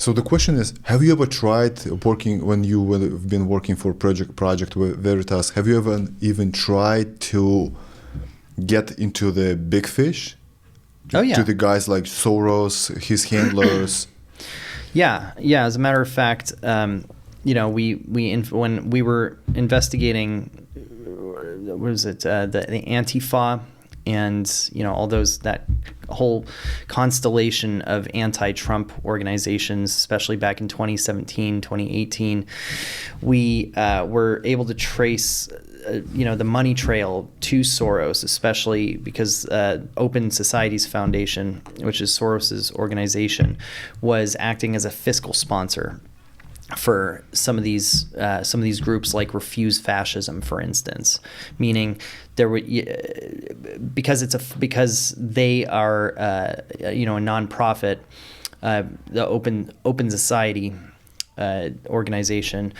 So the question is, have you ever tried working, when you have been working for Project Veritas, have you ever even tried to get into the big fish? Oh, yeah. To the guys like Soros, his handlers? Yeah. As a matter of fact, when we were investigating, what was it, the Antifa, and all those, that whole constellation of anti-Trump organizations, especially back in 2017, 2018, we were able to trace the money trail to Soros, especially because Open Societies Foundation, which is Soros's organization, was acting as a fiscal sponsor for some of these groups, like Refuse Fascism, for instance, meaning there were, because they are a nonprofit, the Open Society organization,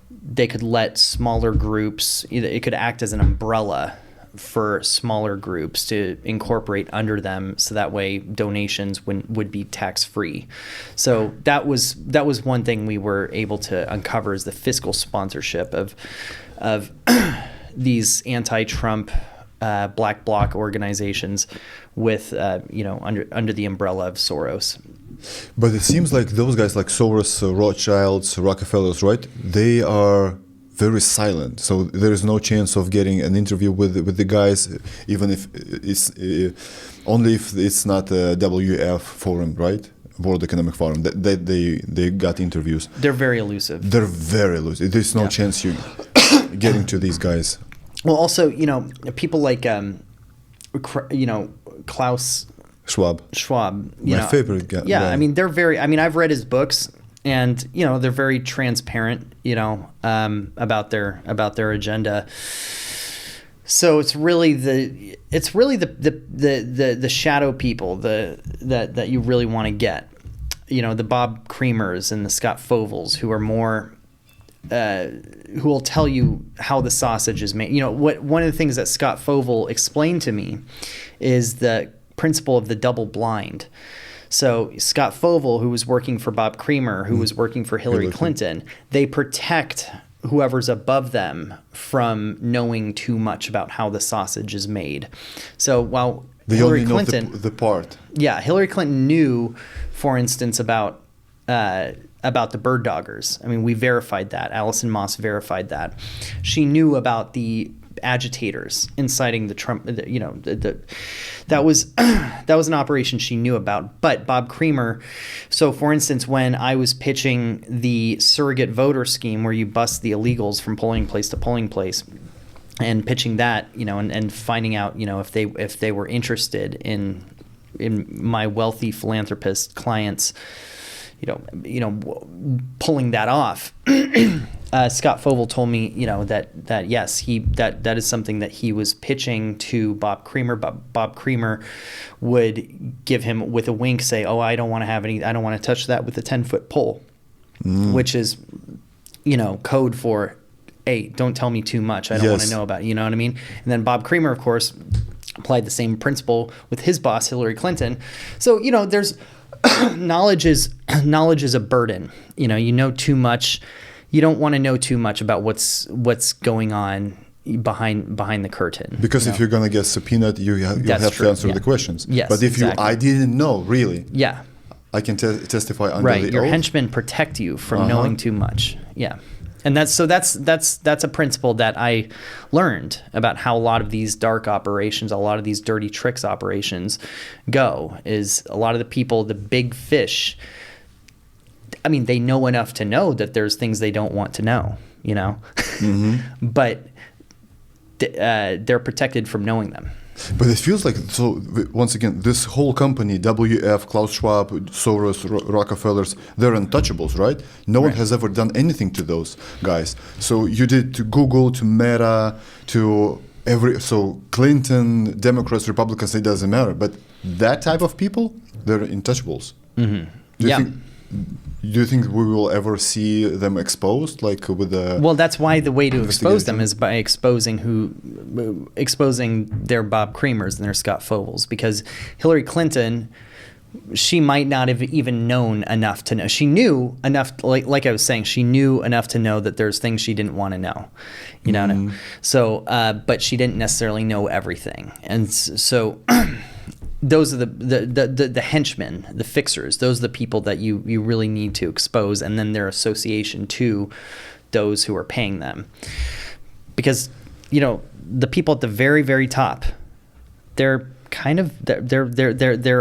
they could let smaller groups, it could act as an umbrella for smaller groups to incorporate under them, so that way donations would be tax-free. So that was one thing we were able to uncover, is the fiscal sponsorship of these anti-Trump black bloc organizations with under the umbrella of Soros. But it seems like those guys like Soros, Rothschilds, Rockefellers, right? They are very silent. So there is no chance of getting an interview with the guys, even if it's only if it's not a WF forum, right? World Economic Forum. They got interviews. They're very elusive. There's no chance you getting to these guys. Well, also, people like Klaus Schwab. My favorite guy. Yeah, I mean, I've read his books, and they're very transparent, about their agenda. So it's really the shadow people that you really want to get, the Bob Creamers and the Scott Fovels, who are more who will tell you how the sausage is made. One of the things that Scott Fovel explained to me is the principle of the double blind. So Scott Fovel, who was working for Bob Creamer, who was working for Hillary Clinton, they protect whoever's above them from knowing too much about how the sausage is made. So while Hillary Clinton, the part. Yeah, Hillary Clinton knew, for instance, about the bird doggers. I mean, we verified that. Alison Moss verified that. She knew about the agitators inciting the Trump. That was an operation she knew about. But Bob Creamer. So, for instance, when I was pitching the surrogate voter scheme, where you bust the illegals from polling place to polling place, and pitching that, and finding out, if they were interested in my wealthy philanthropist clients, pulling that off. Scott Fovel told me, that yes, that is something that he was pitching to Bob Creamer. But Bob Creamer would give him, with a wink, say, "Oh, I don't want to touch that with a 10-foot pole," which is, code for, "Hey, don't tell me too much. I don't want to know about it." You know what I mean? And then Bob Creamer, of course, applied the same principle with his boss, Hillary Clinton. So, there's knowledge is a burden. You know too much. You don't want to know too much about what's going on behind the curtain. Because if you're gonna get subpoenaed, you have to answer the questions. Yes, but if I didn't know, really. Yeah. I can testify under the oath. Your henchmen protect you from knowing too much. Yeah. And that's a principle that I learned about how a lot of these dark operations, a lot of these dirty tricks operations go, is a lot of the people, the big fish, I mean, they know enough to know that there's things they don't want to know, but they're protected from knowing them. But it feels like, so once again, this whole company, WF, Klaus Schwab, Soros, Rockefellers, they're untouchables, right? No one has ever done anything to those guys. So you did to Google, to Meta, to so Clinton, Democrats, Republicans, it doesn't matter. But that type of people, they're untouchables. Mm-hmm. Do you think we will ever see them exposed, like with the? Well, that's why the way to expose them is by exposing their Bob Creamers and their Scott Fovels, because Hillary Clinton she might not have even known enough to know. She knew enough, like I was saying, she knew enough to know that there's things she didn't want to know, you know. So, but she didn't necessarily know everything, and so those are the henchmen, the fixers. Those are the people that you really need to expose, and then their association to those who are paying them, because the people at the very, very top, they're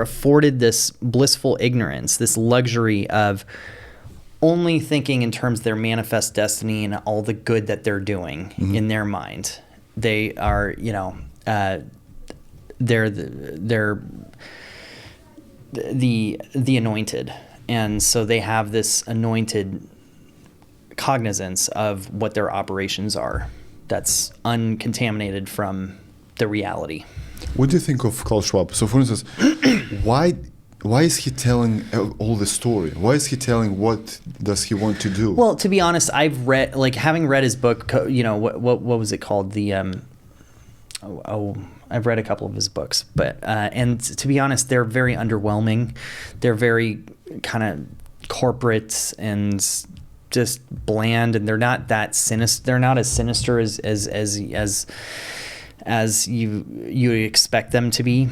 afforded this blissful ignorance, this luxury of only thinking in terms of their manifest destiny and all the good that they're doing in their mind. They are, they're the anointed, and so they have this anointed cognizance of what their operations are, that's uncontaminated from the reality. What do you think of Klaus Schwab? So, for instance, why is he telling all the story? Why is he telling what does he want to do? Well, to be honest, I've read, having read his book, what was it called? I've read a couple of his books, but and to be honest, they're very underwhelming. They're very kind of corporate and just bland, and they're not that sinister. They're not as sinister as you expect them to be.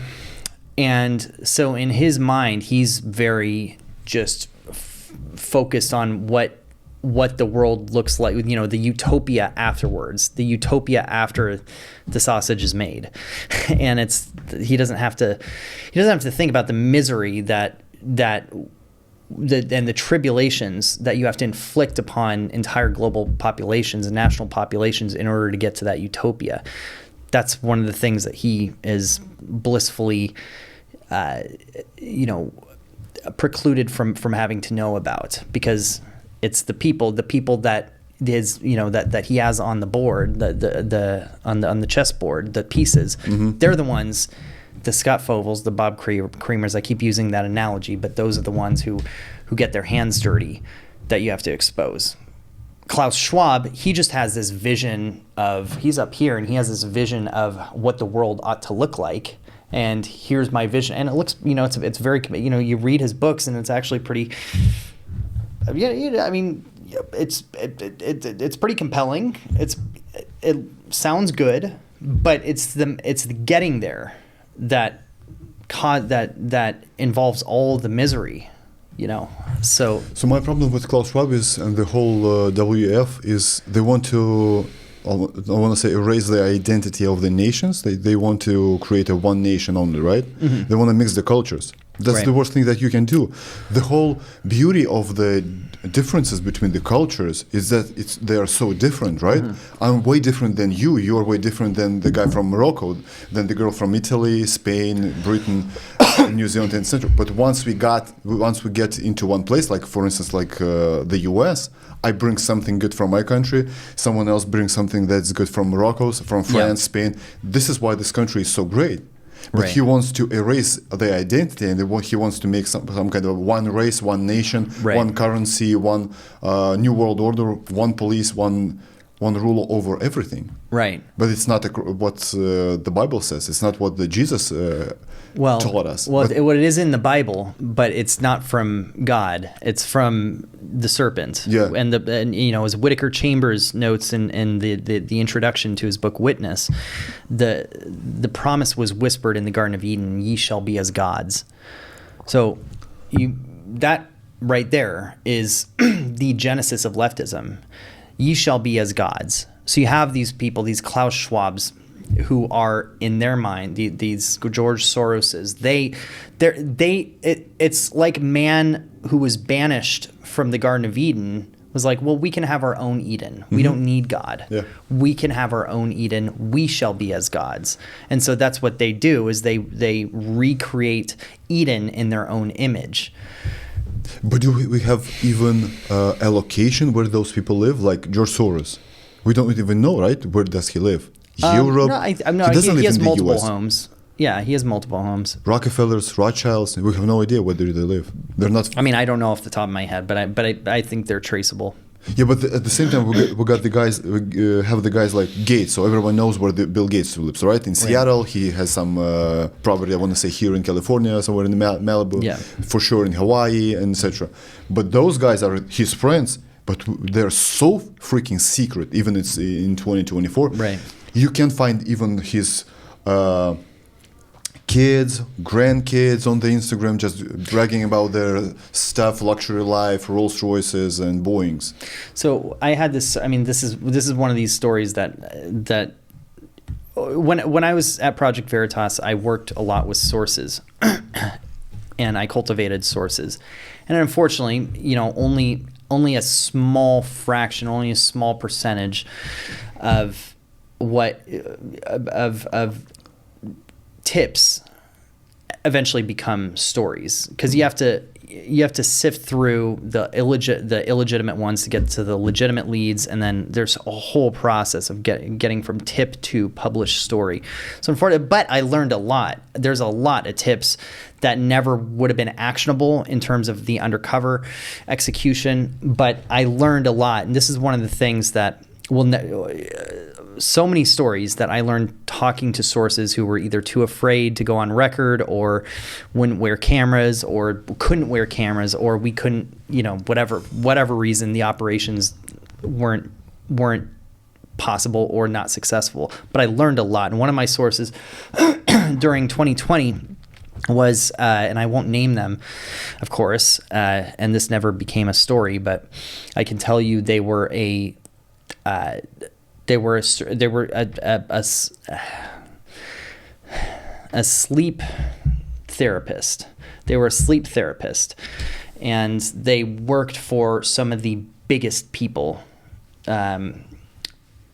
And so in his mind, he's very just focused on what the world looks like, the utopia afterwards, the utopia after the sausage is made. And he doesn't have to think about the misery and the tribulations that you have to inflict upon entire global populations and national populations in order to get to that utopia. That's one of the things that he is blissfully, precluded from having to know about, because it's the people that is, that he has on the board, on the chessboard, the pieces. They're the ones, the Scott Fovels, the Bob Creamers. I keep using that analogy, but those are the ones who get their hands dirty that you have to expose. Klaus Schwab, he just has this vision of, he's up here and he has this vision of what the world ought to look like. And here's my vision. And it looks, it's very, you read his books and it's actually pretty, it's pretty compelling. It sounds good, but it's the getting there that involves all the misery. So my problem with Klaus Schwab and the whole WF is they want to, I want to say, erase the identity of the nations. They want to create a one nation only, right? They want to mix the cultures. That's the worst thing that you can do. The whole beauty of the differences between the cultures is that they are so different, right? I'm way different than you. You are way different than the guy from Morocco, than the girl from Italy, Spain, Britain, New Zealand, etc. But once we get into one place, like for instance, the US, I bring something good from my country. Someone else brings something that's good from Morocco, from France, Spain. This is why this country is so great. But he wants to erase the identity, and he wants to make some kind of one race, one nation, one currency, one new world order, one police, one rule over everything. Right. But it's not what the Bible says. It's not what Jesus taught us. Well, what it is in the Bible, but it's not from God. It's from the serpent. Yeah. And as Whittaker Chambers notes in the introduction to his book Witness, the promise was whispered in the Garden of Eden: "Ye shall be as gods." So that right there is the genesis of leftism. Ye shall be as gods. So you have these people, these Klaus Schwabs, who are in their mind, these George Soroses. It's like man who was banished from the Garden of Eden was like, well, we can have our own Eden. We don't need God. Yeah. We can have our own Eden. We shall be as gods. And so that's what they do, is they recreate Eden in their own image. But do we have even a location where those people live, like George Soros? We don't even know, right? Where does he live? Europe? He has multiple homes. Yeah, he has multiple homes. Rockefellers, Rothschilds, we have no idea where they live. They're not. I mean, I don't know off the top of my head, but I think they're traceable. Yeah, but at the same time, we got the guys, have the guys like Gates, so everyone knows where the Bill Gates lives, right? In Seattle, he has some property, I want to say here in California, somewhere in Malibu, for sure in Hawaii, and etc. But those guys are his friends, but they're so freaking secret, even it's in 2024. Right. You can find even his kids, grandkids on the Instagram just bragging about their stuff, luxury life, Rolls Royces and Boeings. So I had this. I mean, this is one of these stories that when I was at Project Veritas, I worked a lot with sources, and I cultivated sources, and unfortunately, only a small fraction, only a small percentage of what of tips eventually become stories, because you have to sift through the illegitimate ones to get to the legitimate leads, and then there's a whole process of getting from tip to published story. So unfortunately, but I learned a lot. There's a lot of tips that never would have been actionable in terms of the undercover execution, but I learned a lot, and this is one of the things that so many stories that I learned talking to sources who were either too afraid to go on record, or wouldn't wear cameras, or couldn't wear cameras, or we couldn't, whatever reason the operations weren't possible or not successful. But I learned a lot. And one of my sources during 2020 was, and I won't name them, of course, and this never became a story, but I can tell you they were a sleep therapist. They were a sleep therapist, and they worked for some of the biggest people on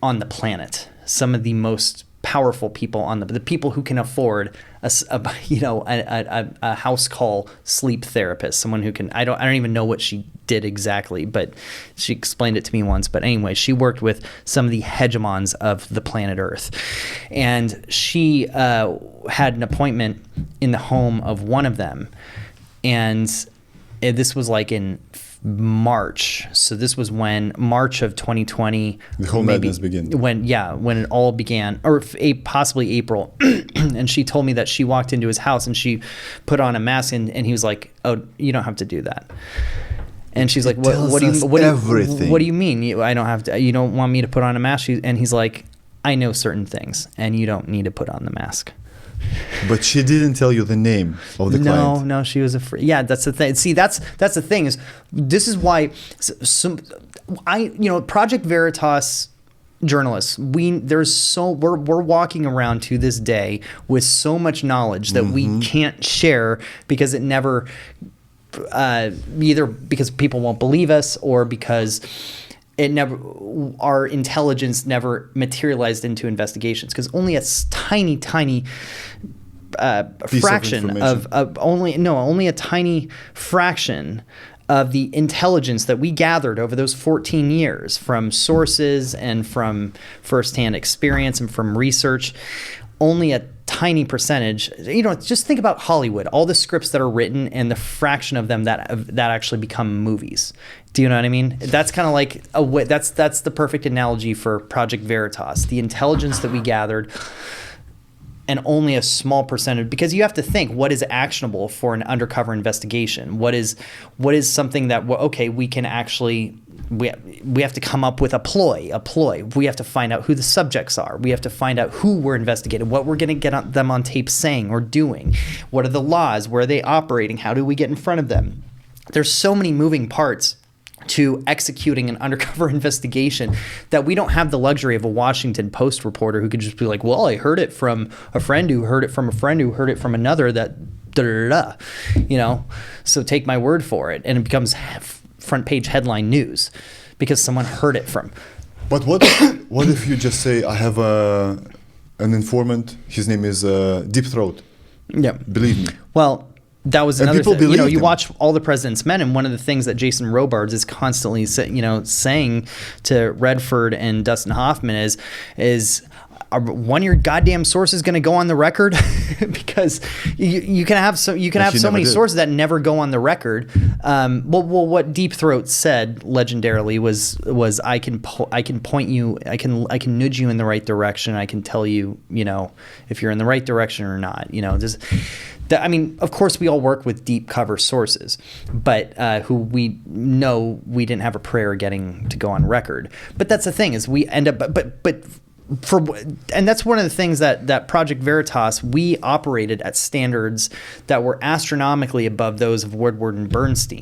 the planet, some of the most powerful people on the people who can afford a house call sleep therapist, someone who can, I don't even know what she did exactly, but she explained it to me once. But anyway, she worked with some of the hegemons of the planet Earth, and she had an appointment in the home of one of them, and this was like in March. So this was when March of 2020, the whole madness began. When it all began, or possibly April. And she told me that she walked into his house and she put on a mask, and he was like, "Oh, you don't have to do that." And she's like, "What do you mean? I don't have to. You don't want me to put on a mask?" And he's like, "I know certain things, and you don't need to put on the mask." But she didn't tell you the name of the client. No, she was afraid. Yeah, that's the thing. See, that's the thing this is why Project Veritas journalists, we're walking around to this day with so much knowledge that we can't share, because it never either because people won't believe us, or because our intelligence never materialized into investigations, because only a tiny fraction of only a tiny fraction of the intelligence that we gathered over those 14 years from sources and from firsthand experience and from research, only a tiny percentage. Just think about Hollywood, all the scripts that are written and the fraction of them that actually become movies. Do you know what I mean? That's kind of like that's the perfect analogy for Project Veritas. The intelligence that we gathered, and only a small percentage, because you have to think, what is actionable for an undercover investigation? What is something that, we can actually, we have to come up with a ploy. We have to find out who the subjects are. We have to find out who we're investigating, what we're going to get them on tape saying or doing. What are the laws? Where are they operating? How do we get in front of them? There's so many moving parts to executing an undercover investigation that we don't have the luxury of a Washington Post reporter who could just be like, well, I heard it from a friend who heard it from a friend who heard it from another, that so take my word for it. And it becomes front page headline news because someone heard it from. But what if you just say, I have an informant, his name is Deep Throat. Yeah. Believe me. Well, that was another thing. You him. watch All the President's Men, and one of the things that Jason Robards is constantly saying to Redford and Dustin Hoffman is one of your goddamn sources going to go on the record? Because you can have so many sources that never go on the record. Well, what Deep Throat said legendarily was I can point you, I can nudge you in the right direction. I can tell you, if you're in the right direction or not. I mean, of course, we all work with deep cover sources, but who we know we didn't have a prayer getting to go on record. But that's the thing, is we end up, and that's one of the things that Project Veritas, we operated at standards that were astronomically above those of Woodward and Bernstein.